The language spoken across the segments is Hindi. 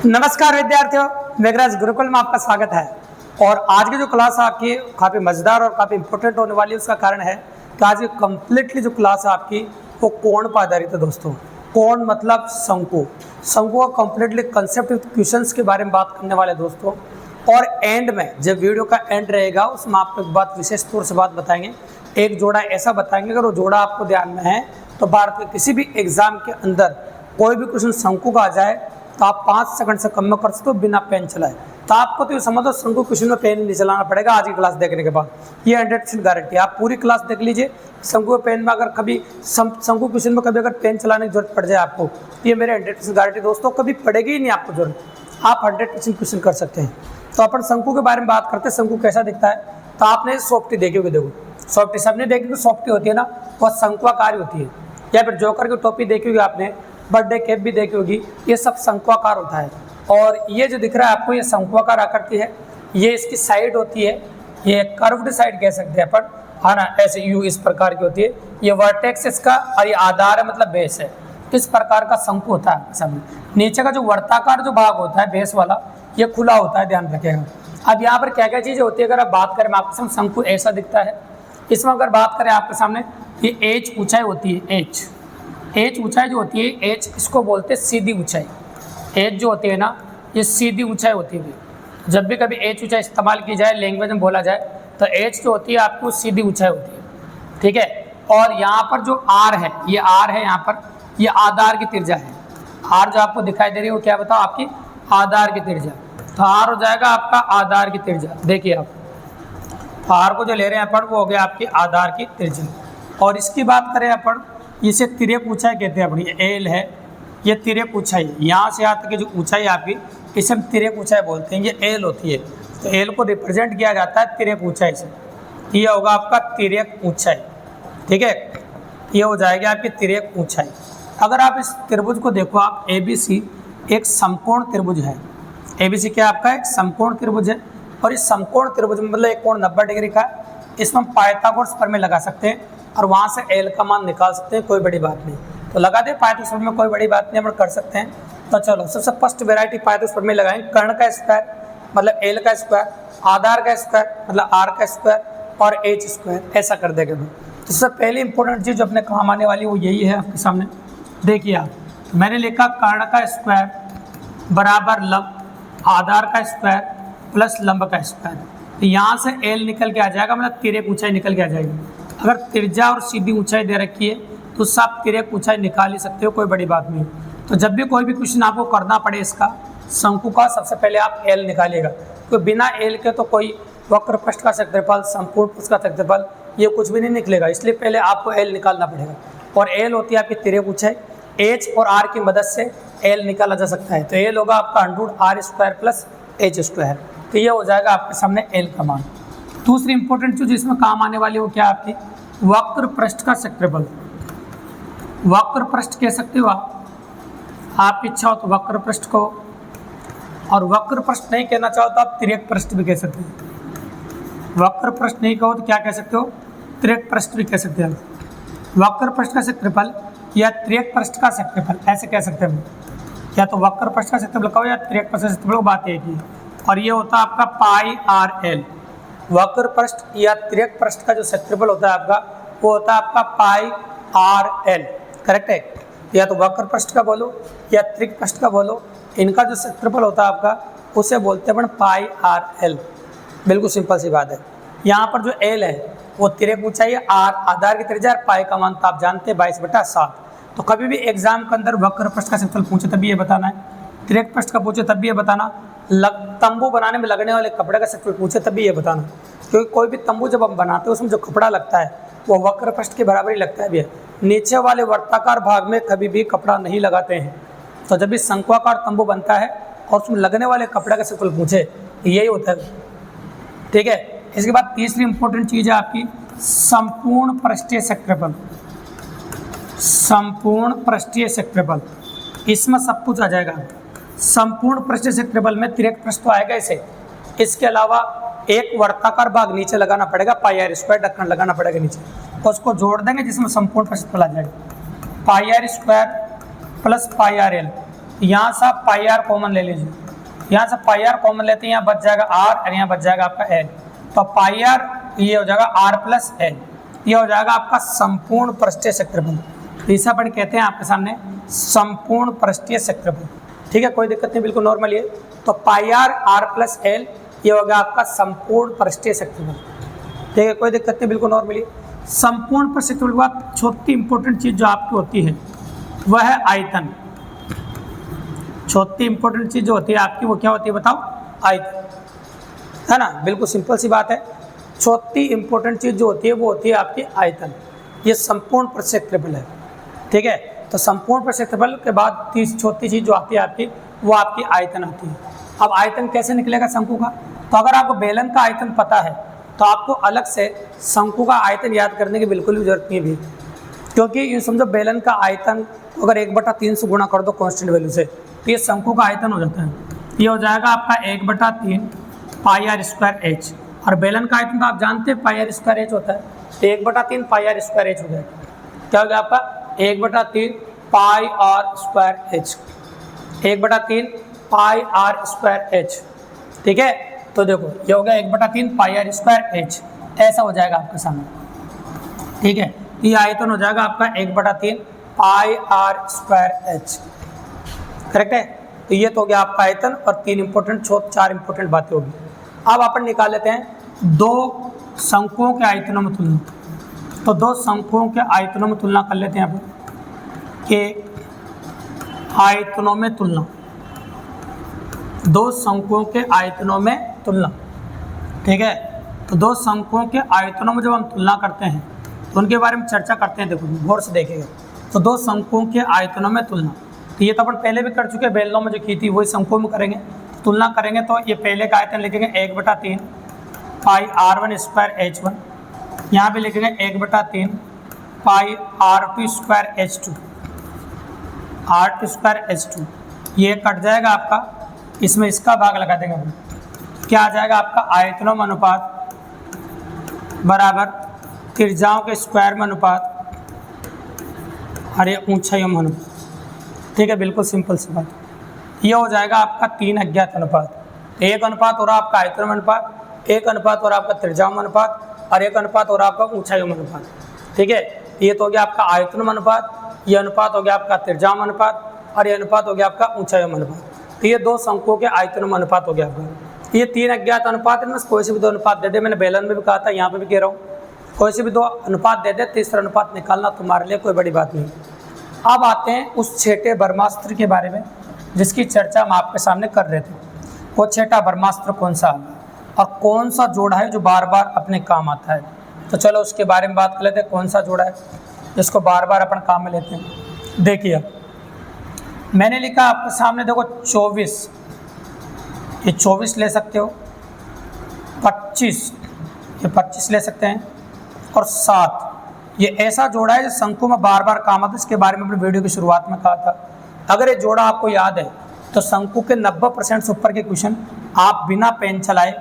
नमस्कार विद्यार्थियों, मेघराज गुरुकुल में आपका स्वागत है। और आज की जो क्लास है आपकी काफ़ी मज़ेदार और काफ़ी इंपॉर्टेंट होने वाली है। उसका कारण है कि आज की कम्प्लीटली जो क्लास है आपकी वो कोण पर आधारित है दोस्तों। कोण मतलब शंकु, शंकु का कम्प्लीटली कंसेप्ट क्वेश्चंस के बारे में बात करने वाले दोस्तों। और एंड में जब वीडियो का एंड रहेगा उसमें आपको एक बात विशेष तौर से बात बताएंगे, एक जोड़ा ऐसा बताएंगे, अगर वो जोड़ा आपको ध्यान में है तो भारत के किसी भी एग्जाम के अंदर कोई भी क्वेश्चन शंकु का आ जाए तो आप 5 सेकंड से कम में कर सकते हो बिना पेन चलाए। तो आपको तो समझो शंकु क्वेश्चन में पेन नहीं चलाना पड़ेगा आज की क्लास देखने के बाद, ये 100% गारंटी। आप पूरी क्लास देख लीजिए, शंकु पेन में अगर कभी शंकु क्वेश्चन में कभी अगर पेन चलाने की जरूरत पड़ जाए आपको, ये मेरे 100% गारंटी दोस्तों, कभी पड़ेगी ही नहीं आपको जरूरत, आप 100% क्वेश्चन कर सकते हैं। तो अपन शंकु के बारे में बात करते हैं। शंकु कैसा दिखता है, तो आपने सॉफ्टी देखी होगी, देखो सॉफ्टी सबने देखी, तो सॉफ्टी होती है ना, वह शंक्वाकार होती है। या फिर जोकर की टोपी देखी होगी आपने, बर्थडे कैप भी देखी होगी, ये सब शंक्वाकार होता है। और ये जो दिख रहा है आपको, ये शंक्वाकार आकृति है, ये इसकी साइड होती है, ये कर्व्ड साइड कह सकते हैं अपन, है ना, ऐसे यू इस प्रकार की होती है। ये वर्टेक्स इसका और ये आधार है, मतलब बेस है। इस प्रकार का शंकु होता है सामने। नीचे का जो वर्ताकार जो भाग होता है बेस वाला, ये खुला होता है, ध्यान रखिएगा। अब यहाँ पर क्या क्या चीज़ें होती है, अगर आप बात करें आपके सामने शंकु ऐसा दिखता है। इसमें अगर बात करें आपके सामने, ये एच ऊंचाई होती है, एच ऊंचाई जो होती है, एच इसको बोलते हैं सीधी ऊंचाई। एच जो होती है ना, ये सीधी ऊंचाई होती है। जब भी कभी एच ऊंचाई इस्तेमाल की जाए, लैंग्वेज में बोला जाए, तो एच जो होती है आपको सीधी ऊंचाई होती है, ठीक है। और यहाँ पर जो आर है, ये आर है, यहाँ पर ये आधार की त्रिज्या है। आर जो आपको दिखाई दे रही है वो क्या बताओ, आपकी आधार की त्रिज्या। तो आर हो जाएगा आपका आधार की त्रिज्या। देखिए आप आर को जो ले रहे हैं अपन, वो हो गया आपकी आधार की त्रिज्या। और इसकी बात करें अपन, इसे तिर्यक ऊंचाई कहते हैं अपनी, एल है, ये तिर्यक ऊंचाई, यहाँ से यहाँ तक की जो ऊंचाई आपकी, इसे हम तिर्यक ऊंचाई बोलते हैं, ये एल होती है। तो एल को रिप्रेजेंट किया जाता है तिर्यक ऊंचाई से, ये होगा आपका तिर्यक ऊंचाई, ठीक है। ये हो जाएगी आपकी तिर्यक ऊंचाई। अगर आप इस त्रिभुज को देखो, आप ABC एक समकोण त्रिभुज है। ABC क्या आपका एक समकोण त्रिभुज है। और इस समकोण त्रिभुज में मतलब एक कोण 90 डिग्री का है। इसमें हम पाइथागोरस प्रमेय लगा सकते हैं और वहाँ से एल का मान निकाल सकते हैं, कोई बड़ी बात नहीं। तो लगा दे पाइथागोरस प्रमेय में, कोई बड़ी बात नहीं, अपन कर सकते हैं। तो चलो सबसे फर्स्ट वेराइटी पाइथागोरस प्रमेय लगाएंगे। कर्ण का स्क्वायर मतलब एल का स्क्वायर, आधार का स्क्वायर मतलब आर का स्क्वायर, और एच स्क्वायर, ऐसा कर देंगे। तो सबसे पहली इंपॉर्टेंट चीज़ जो अपने काम आने वाली वो यही है आपके सामने। देखिए आप, मैंने लिखा कर्ण का स्क्वायर बराबर आधार का स्क्वायर प्लस लंब का स्क्वायर। तो यहाँ से एल निकल के आ जाएगा, मतलब तिर्यक ऊंचाई निकल के आ जाएगी। अगर त्रिज्या और सीधी ऊंचाई दे रखी है तो उससे आप तिर्यक ऊंचाई निकाल ही सकते हो, कोई बड़ी बात नहीं। तो जब भी कोई भी क्वेश्चन आपको करना पड़े इसका शंकु का, सबसे पहले आप एल निकालिएगा। तो बिना एल के तो कोई वक्र पृष्ठ का क्षेत्रफल, संपूर्ण पृष्ठ का क्षेत्रफल, ये कुछ भी नहीं निकलेगा। इसलिए पहले आपको एल निकालना पड़ेगा। और एल होती है आपकी तिर्यक ऊंचाई। एच और आर की मदद से एल निकाला जा सकता है। तो एल होगा आपका √r² प्लस एच स्क्वायर। तो ये हो जाएगा आपके सामने एल का मान। दूसरी इंपॉर्टेंट चीज इसमें काम आने वाली वो क्या आपकी, वक्र पृष्ठ का क्षेत्रफल। वक्र पृष्ठ कह सकते हो आप इच्छा हो तो वक्र पृष्ठ को, और वक्र पृष्ठ नहीं कहना चाहो तो आप तिर्यक पृष्ठ भी कह सकते हो। वक्र पृष्ठ नहीं कहो तो क्या कह सकते हो, तिर्यक पृष्ठ भी कह सकते हो। वक्र पृष्ठ का क्षेत्रफल या तिर्यक पृष्ठ का क्षेत्रफल, ऐसे कह सकते हैं। या तो वक्र पृष्ठ का क्षेत्रफल कहो या तिर्यक पृष्ठ का क्षेत्रफल, बात एक ही। और ये होता है आपका πr/l। वक्र पृष्ठ या तिर्यक पृष्ठ का जो क्षेत्रफल होता है आपका, वो होता है आपका πr/l, करेक्ट है। या तो वक्र पृष्ठ का बोलो या तिर्यक पृष्ठ का बोलो, इनका जो क्षेत्रफल होता है आपका, उसे बोलते हैं अपन πr/l। बिल्कुल सिंपल सी बात है। यहाँ पर जो l है वो तिर्यक ऊंचाई है, आर आधार की त्रिज्या, पाई का मान तो आप जानते हैं 22/7। तो कभी भी एग्जाम के अंदर वक्र पृष्ठ का क्षेत्रफल पूछे तब भी ये बताना है, तिर्यक पृष्ठ का पूछे तब भी ये बताना, तंबू बनाने में लगने वाले कपड़े का क्षेत्रफल पूछे तब भी ये बताना। क्योंकि कोई भी तंबू जब हम बनाते हैं उसमें जो कपड़ा लगता है वो वक्र पृष्ठ के बराबर ही लगता है भैया। नीचे वाले वर्ताकार भाग में कभी भी कपड़ा नहीं लगाते हैं। तो जब भी शंक्वाकार तंबू बनता है और उसमें लगने वाले कपड़े का क्षेत्रफल पूछे, यही होता है, ठीक है। इसके बाद तीसरी इंपॉर्टेंट चीज़ है आपकी संपूर्ण पृष्ठीय क्षेत्रफल। संपूर्ण पृष्ठीय क्षेत्रफल, इसमें सब कुछ आ जाएगा। संपूर्ण पृष्ठीय क्षेत्रफल में तिर्यक पृष्ठ तो आएगा इसे, इसके अलावा एक वर्ताकार भाग नीचे लगाना पड़ेगा, πr² ढक्कन लगाना पड़ेगा नीचे, और उसको जोड़ देंगे जिसमें संपूर्ण पृष्ठफल आ जाएगा। πr² प्लस πrl, यहाँ से आप पाई आर कॉमन ले लीजिए, यहाँ से पाई आर कॉमन लेते हैं, यहाँ बच जाएगा आर और यहाँ बच जाएगा आपका एल। तो पाई आर ये हो जाएगा आर प्लस एल, ये हो जाएगा आपका संपूर्ण पृष्ठीय क्षेत्रफल। इसे अपन कहते हैं आपके सामने संपूर्ण पृष्ठीय क्षेत्रफल। ठीक है, कोई दिक्कत नहीं, बिल्कुल नॉर्मल। ये तो पाई आर आर प्लस एल ये होगा आपका संपूर्ण पृष्ठीय क्षेत्रफल। ठीक है, कोई दिक्कत नहीं, बिल्कुल नॉर्मली। संपूर्ण पृष्ठीय क्षेत्रफल के बाद चौथी इंपॉर्टेंट चीज जो आपकी होती है वह है आयतन। चौथी इंपॉर्टेंट चीज जो होती है आपकी वो क्या होती है बताओ? आयतन, है ना। बिल्कुल सिंपल सी बात है। चौथी इंपॉर्टेंट चीज जो होती है वो होती है आपकी आयतन। ये संपूर्ण पृष्ठीय क्षेत्रफल है। ठीक है, तो संपूर्ण पृष्ठीय क्षेत्रफल के बाद चौथी चीज जो आती है आपकी वो आपकी आयतन आती है। अब आयतन कैसे निकलेगा शंकु का? तो अगर आपको बेलन का आयतन पता है तो आपको अलग से शंकु का आयतन याद करने की बिल्कुल भी जरूरत नहीं भी, क्योंकि ये समझो बेलन का आयतन अगर 1/3 से गुणा कर दो कांस्टेंट वैल्यू से तो ये शंकु का आयतन हो जाता है। ये हो जाएगा आपका 1/3 पाई आर स्क्वायर एच, और बेलन का आयतन तो आप जानते हैं पाई आर स्क्वायर एच होता है, तो 1/3 पाई आर स्क्वायर एच हो जाएगा। क्या हो गया आपका? 1/3 pi r square h, 1/3 pi r square h. ठीक है, तो देखो ये हो गया 1/3 पाई आर स्क्वायर एच, ऐसा हो जाएगा आपके सामने। ठीक है, ये आयतन हो जाएगा आपका 1/3 pi r square H. Correct है, तो ये तो हो गया आपका आयतन, और 4 इंपॉर्टेंट बातें होगी। अब अपन निकाल लेते हैं दो शंकुओं के आयतनों में तुलना। तो दो शंकुओं के आयतनों में तुलना कर लेते हैं अपन के आयतनों में तुलना, दो शंकुओं के आयतनों में तुलना। ठीक है, तो दो शंकुओं के आयतनों में जब हम तुलना करते हैं तो उनके बारे में चर्चा करते हैं। देखो गौर से देखिएगा, तो दो शंकुओं के आयतनों में तुलना, तो ये तो अपन पहले भी कर चुके हैं, बेलनों में जो की थी वही शंकुओं में करेंगे। तुलना करेंगे तो ये पहले का आयतन लिखेंगे 1/3 पाई R1 स्क्वायर H1, यहाँ पे लिखेंगे 1/3 पाई R2 square H2, R2 square H2। ये कट जाएगा आपका, इसमें इसका भाग लगा देंगे अपन, क्या आ जाएगा आपका? आयतनों में अनुपात बराबर त्रिज्याओं के स्क्वायर में अनुपात और ये ऊंचाइयों में अनुपात। ठीक है, बिल्कुल सिंपल सी बात। ये हो जाएगा आपका 3 अज्ञात अनुपात। एक अनुपात हो रहा आपका आयतन में अनुपात, एक अनुपात हो रहा आपका त्रिज्याओं में अनुपात, और एक अनुपात हो रहा आपका ऊंचाइयों में अनुपात। ठीक है, ये तो हो गया आपका आयतन में अनुपात, ये अनुपात हो गया आपका त्रिज्याओं में अनुपात, और ये अनुपात हो गया आपका ऊंचाइयों में अनुपात। तो ये दो शंकुओं के आयतन में अनुपात हो गया आपका। ये 3 अज्ञात अनुपात है, कोई से भी 2 अनुपात दे दे। मैंने बेलन में भी कहा था, यहाँ पे भी कह रहा हूँ, कोई से भी 2 अनुपात दे दे, तीसरा अनुपात निकालना तुम्हारे लिए कोई बड़ी बात नहीं। अब आते हैं उस छठे ब्रह्मास्त्र के बारे में जिसकी चर्चा हम आपके सामने कर रहे थे। वो छठा ब्रह्मास्त्र कौन सा है और कौन सा जोड़ा है जो बार बार अपने काम आता है? तो चलो उसके बारे में बात कर लेते हैं। कौन सा जोड़ा है जिसको बार बार अपन काम में लेते हैं? देखिए मैंने लिखा आपके सामने, देखो 24, ये 24 ले सकते हो, 25 ये 25 ले सकते हैं, और 7 ये ऐसा जोड़ा है जो शंकु में बार बार काम आता है। इसके बारे में अपने वीडियो की शुरुआत में कहा था। अगर ये जोड़ा आपको याद है तो शंकु के 90% से ऊपर के क्वेश्चन आप बिना पेन चलाए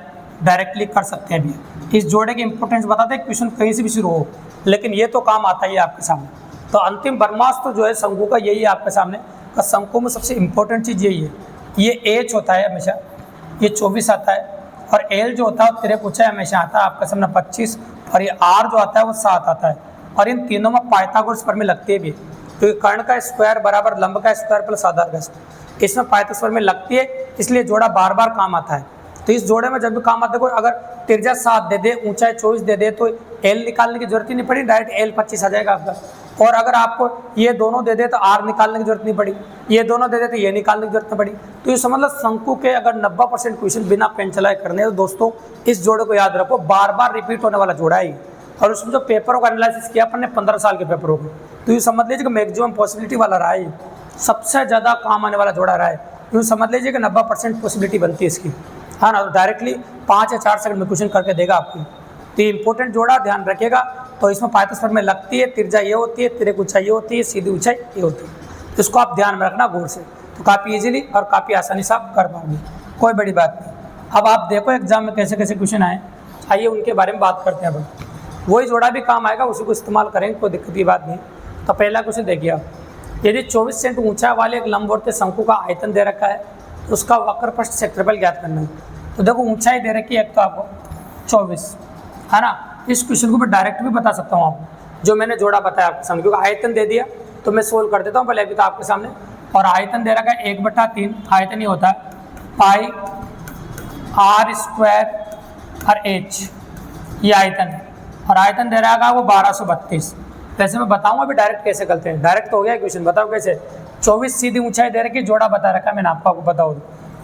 डायरेक्टली कर सकते हैं भी। इस जोड़े की इंपॉर्टेंस बताते हैं, क्वेश्चन कहीं से भी शुरू हो, लेकिन ये तो काम आता ही है आपके सामने। तो अंतिम ब्रह्मास्त्र जो है शंकु का यही है आपके सामने का। शंकु में सबसे इंपॉर्टेंट चीज़ यही है, ये एच होता है हमेशा, ये 24 आता है, और एल जो होता है तिरक ऊंचाई हमेशा आता है आपके सामने 25, और ये आर जो आता है वो 7 आता है। और इन तीनों में पाइथागोरस प्रमेय लगती है भी, क्योंकि कर्ण का स्क्वायर बराबर लंब का स्क्वायर प्लस आधार का स्क्वायर, इसमें पाइथागोरस प्रमेय लगती है, इसलिए जोड़ा बार बार काम आता है। तो इस जोड़े में जब भी काम आता है, अगर त्रिज्या 7 दे दे, ऊंचाई 24 दे दे, तो एल निकालने की जरूरत ही नहीं पड़ी, डायरेक्ट एल 25 आ जाएगा आपका। और अगर आपको ये दोनों दे दे तो आर निकालने की जरूरत नहीं पड़ी, ये दोनों दे दे तो ये निकालने की जरूरत नहीं पड़ी। तो ये समझ लो शंकु के अगर 90% क्वेश्चन बिना पेन चलाए करने, तो दोस्तों इस जोड़े को याद रखो, बार बार रिपीट होने वाला जोड़ा है। और उसमें जो पेपरों का एनालिसिस किया अपन ने 15 साल के पेपरों को, तो ये समझ लीजिए कि मैक्सिमम पॉसिबिलिटी वाला रहा है, सबसे ज़्यादा काम आने वाला जोड़ा रहा है। यूँ समझ लीजिए कि 90% पॉसिबिलिटी बनती है इसकी, हाँ ना। तो डायरेक्टली 5 या 4 सेकंड में क्वेश्चन करके देगा आपको। तो ये इंपॉर्टेंट जोड़ा ध्यान रखिएगा। तो इसमें पाइथागोरस में लगती है, त्रिज्या ये होती है, तिरक ऊंचाई ये होती है, सीधी ऊंचाई ये होती है। इसको आप ध्यान में रखना गौर से, तो काफ़ी इजीली और काफ़ी आसानी से आप कर पाओगे, कोई बड़ी बात नहीं। अब आप देखो एग्जाम में कैसे कैसे क्वेश्चन आए, आइए उनके बारे में बात करते हैं। अब वही जोड़ा भी काम आएगा, उसी को इस्तेमाल करेंगे, कोई दिक्कत की बात नहीं। तो पहला क्वेश्चन देखिए आप, यदि 24 सेंट ऊंचाई वाले एक लंबवर्तीय शंकु का आयतन दे रखा है तो उसका वक्र पृष्ठ क्षेत्रफल ज्ञात करना है। तो देखो ऊंचाई दे रखी है एक तो आपको 24, है ना। इस क्वेश्चन को मैं डायरेक्ट भी बता सकता हूँ आपको, जो मैंने जोड़ा बताया आपके सामने, क्योंकि आयतन दे दिया तो मैं सोल्व कर देता हूँ पहले अभी तो आपके सामने। और आयतन दे रखा है 1/3, आयतन ही होता है पाई r स्क्वायर और h, ये आयतन है। और आयतन दे रहा है वो 1232। वैसे मैं बताऊंगा अभी डायरेक्ट कैसे करते हैं। डायरेक्ट तो हो गया क्वेश्चन, बताओ कैसे। 24 सीधी ऊंचाई दे रखी है, जोड़ा बता रखा है मैंने आपको बताओ।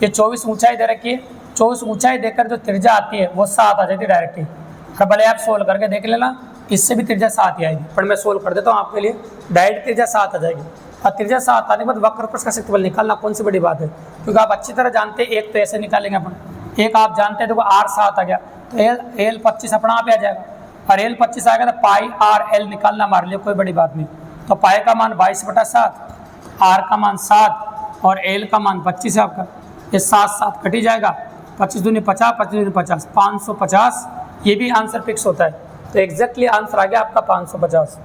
ये 24 ऊंचाई दे रखी है, 24 ऊंचाई देकर जो त्रिज्या आती है वो 7 आ जाती है डायरेक्ट ही। और भले आप सोल्व करके देख लेना, इससे भी त्रिज्या 7 ही आएगी, पर मैं सोल्व कर देता हूँ आपके लिए। डायरेक्ट त्रिज्या 7 आ जाएगी। और त्रिज्या 7 आने के बाद वक्र पृष्ठ का क्षेत्रफल निकालना कौन सी बड़ी बात है, क्योंकि आप अच्छी तरह जानते हैं। एक तो ऐसे निकालेंगे अपन, एक आप जानते हैं देखो r 7 आ गया तो l 25 अपना आप आ जाएगा। और l 25 आएगा तो पाई r l निकालना हमारे लिए कोई बड़ी बात नहीं। तो पाई का मान 22/7, r का मान 7 और l का मान 25 है आपका। ये 7 कट ही जाएगा, 25 दूनी 50, 25 दूनी 50, 550। ये भी आंसर फिक्स होता है, तो एग्जैक्टली आंसर आ गया आपका 550।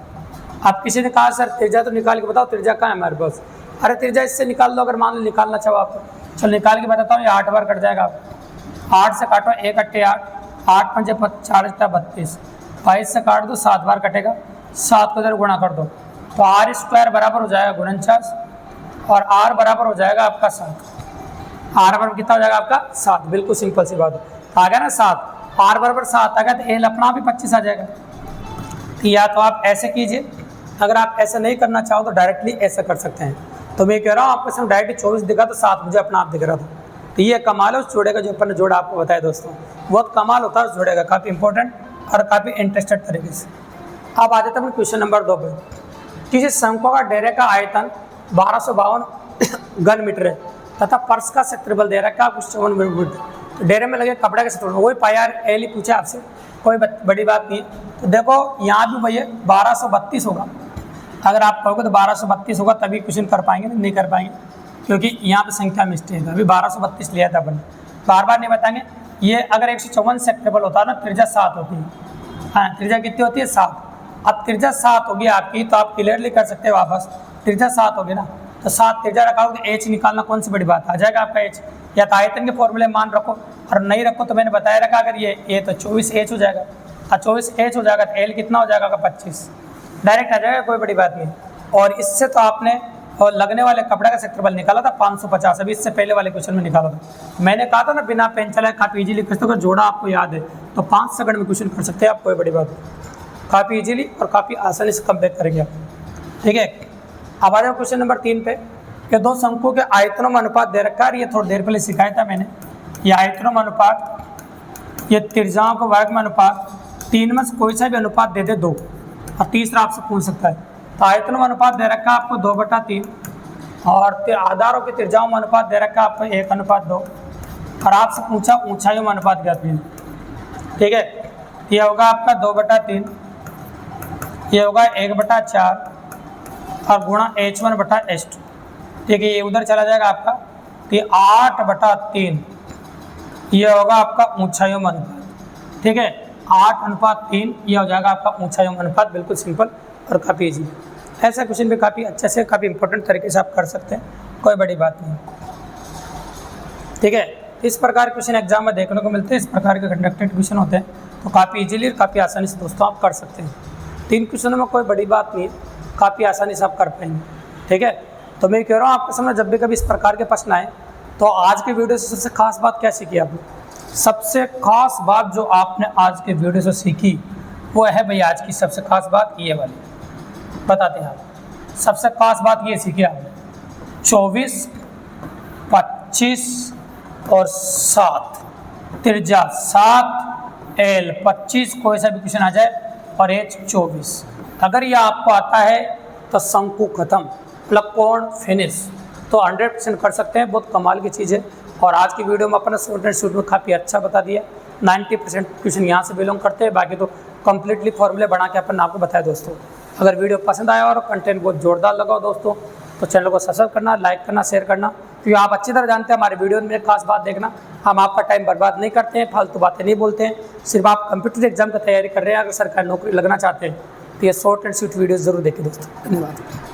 आप किसी ने कहा सर त्रिज्या तो निकाल के बताओ, त्रिज्या कहाँ है हमारे पास। अरे त्रिज्या इससे निकाल लो, अगर मान लो निकालना चाहो आप। चलो निकाल के बताता हूँ। ये 8 बार कट जाएगा आपको। 8 से काटो 1 8 8, 8 5 4 32, 22 से काट दो 7 बार कटेगा, 7 को इधर गुणा कर दो तो r स्क्वायर बराबर हो जाएगा 49 और r बराबर हो जाएगा आपका 7। r बराबर कितना हो जाएगा आपका 7। बिल्कुल सिंपल सी बात है, आ गया ना 7। r बराबर 7 आ गया तो l अपना भी 25 आ जाएगा। या तो आप ऐसे कीजिए, अगर आप ऐसा नहीं करना चाहो तो डायरेक्टली ऐसा कर सकते हैं। तो मैं कह रहा हूँ आपको सिर्फ डायरेक्ट 24 दिखा तो 7 मुझे अपना आप दिख रहा था। तो ये कमाल है उस जोड़े का, जो अपन ने जोड़ा आपको बताया दोस्तों, बहुत कमाल होता है उस जोड़े का, काफ़ी इंपॉर्टेंट और काफ़ी इंटरेस्टेड तरीके से। अब आ जाता है क्वेश्चन नंबर 2 पे। किसी शंकु का डेरे का आयतन 1252 घन मीटर है तथा फर्श का क्षेत्रफल दे रखा है कुछ 54 मीटर। तो डेरे में लगे कपड़े का क्षेत्रफल वही पाई r l ही पूछा आपसे, कोई बड़ी बात नहीं है। तो देखो यहाँ भी भैया 1232 होगा। अगर आप कहोगे तो 1232 होगा तभी क्वेश्चन कर पाएंगे, नहीं कर पाएंगे क्योंकि यहाँ पे संख्या मिस्टेक है। अभी 1232 लिया था अपन, बार बार नहीं बताएंगे। ये अगर 154 क्षेत्रफल होता है ना, त्रिज्या 7 होती है। हाँ, त्रिज्या कितनी होती है 7। अब त्रिज्या 7 होगी आपकी तो आप क्लियरली कर सकते हैं वापस। त्रिज्या 7 होगी ना, तो 7 त्रिज्या रखोगे h निकालना कौन सी बड़ी बात, आ जाएगा आपका h। या तो आयतन के फॉर्मूले मान रखो, और नहीं रखो तो मैंने बताया रखा अगर ये तो 24h हो जाएगा। और 24h हो जाएगा तो l कितना हो जाएगा आपका 25, डायरेक्ट आ जाएगा, कोई बड़ी बात नहीं। और इससे तो आपने और लगने वाले कपड़े का क्षेत्रफल निकाला था 550, अभी इससे पहले वाले क्वेश्चन में निकाला था। मैंने कहा था ना बिना पेन चलाए काफ़ी इजीली कर सकते हो, जोड़ा आपको याद है तो 5 सेकंड में क्वेश्चन कर सकते हैं आप, कोई बड़ी बात नहीं। काफ़ी इजीली और काफ़ी आसानी से कंप्लीट करेंगे आप, ठीक है। अब आ जाओ क्वेश्चन नंबर 3 पे कि दो शंकुओं के आयतनों में अनुपात दे रखा है। ये थोड़ी देर पहले सिखाया था मैंने। ये आयतनों में अनुपात, ये त्रिज्याओं के वर्ग में अनुपात, 3 में से कोई सा भी अनुपात दे दे 2, और तीसरा आपसे पूछ सकता है। तो आयतनों में अनुपात दे रखा है आपको 2/3, और आधारों की त्रिज्याओं में अनुपात दे रखा है आपको 1/2, और आपसे पूछा ऊंचाइयों में अनुपात ज्ञात कीजिए, ठीक है। ये होगा आपका 2/3, ये होगा 1/4 और गुणा h1/h2, ठीक है। ये उधर चला जाएगा आपका, तो ये 8/3 ये होगा आपका ऊंचाइयों में अनुपात, ठीक है। 8/3 ये हो जाएगा आपका ऊंचाइयों में अनुपात। बिल्कुल सिंपल और काफ़ी ईजी। ऐसा क्वेश्चन भी काफ़ी अच्छे से काफ़ी इंपॉर्टेंट तरीके से आप कर सकते हैं, कोई बड़ी बात नहीं, ठीक है। इस प्रकार क्वेश्चन एग्जाम में देखने को मिलते हैं, इस प्रकार के कंडक्टेड क्वेश्चन होते हैं, तो काफ़ी इजीली और काफ़ी आसानी से दोस्तों आप कर सकते हैं। 3 क्वेश्चनों में कोई बड़ी बात नहीं है, काफ़ी आसानी से आप कर पाएंगे, ठीक है। तो मैं कह रहा हूँ आपके सामने जब भी कभी इस प्रकार के प्रश्न आए तो आज के वीडियो से सबसे खास बात क्या सीखी आपने? सबसे खास बात जो आपने आज के वीडियो से सीखी वो है भाई, आज की सबसे खास बात ये वाली बताते हैं आप। सबसे खास बात ये सीखी आपने, 24, 25 और 7, त्रिज्या 7, l 25, कोई सा भी क्वेश्चन आ जाए और h 24, अगर ये आपको आता है तो शंकु खत्म, मतलब कोण फिनिश। तो 100% कर सकते हैं, बहुत कमाल की चीज़ है। और आज की वीडियो में अपना शॉर्ट एंड स्वीट में काफ़ी अच्छा बता दिया। 90% क्वेश्चन यहाँ से बिलोंग करते हैं, बाकी तो कम्प्लीटली फॉर्मूले बना के अपन आपको बताया दोस्तों। अगर वीडियो पसंद आया और कंटेंट बहुत जोरदार लगा दोस्तों तो चैनल को सब्सक्राइब करना, लाइक करना, शेयर करना, क्योंकि आप अच्छी तरह जानते हैं हमारे वीडियो में खास बात देखना, हम आपका टाइम बर्बाद नहीं करते हैं, फालतू बातें नहीं बोलते हैं। सिर्फ आप कंप्यूटर एग्जाम की तैयारी कर रहे हैं, अगर सरकारी नौकरी लगना चाहते हैं तो ये शॉर्ट एंड स्वीट वीडियो ज़रूर देखें दोस्तों। धन्यवाद।